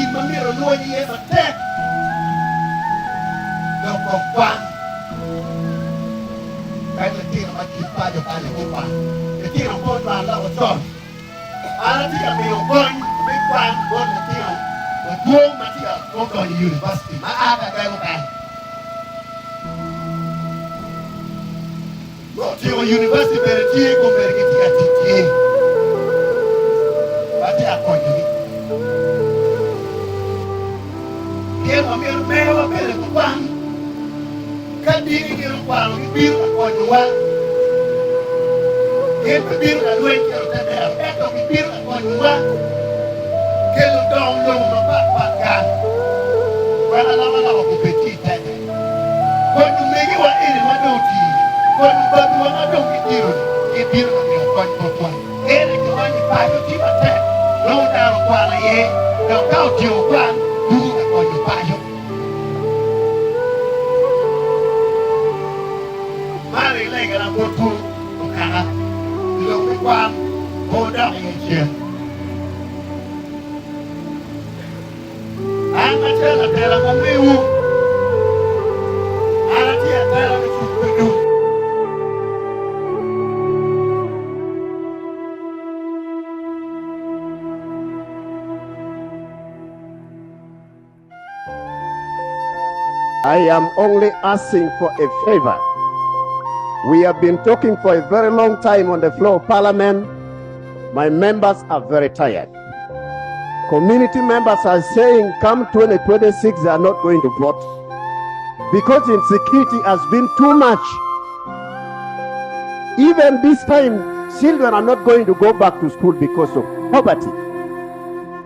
in mamiro nuoji yeso tek loko kwan kaya tira makipayo kaya kupa tira mbona la otor ara tira miyo kon mi kwan bon tira oduong matia koko ni university ma aga kaya ba Tio university beretie ko bergetia titie bati akonyo ni Kero amir mewa bere kuang kadiri kero kwalo biru akonyo wa Kero biru na luen kero tade eto biru akonyo wa Kero dong long mapakan Wana lama lama kupeti tade Konyo megi wa ini madoti Kon batu wana dong kitiro ni biru na kero konyo kwa Ere kiwanyi payo tima te Lo daro kwa la ye Kau kau tio kwa Duru na konyo payo Mari lega na botu Ukara Ilo kwa Hoda yenche Anga tela tela mamiu Ara tia tela misukudu I am only asking for a favor. We have been talking for a very long time on the floor of Parliament. My members are very tired. Community members are saying come 2026 they are not going to vote because insecurity has been too much. Even this time, children are not going to go back to school because of poverty.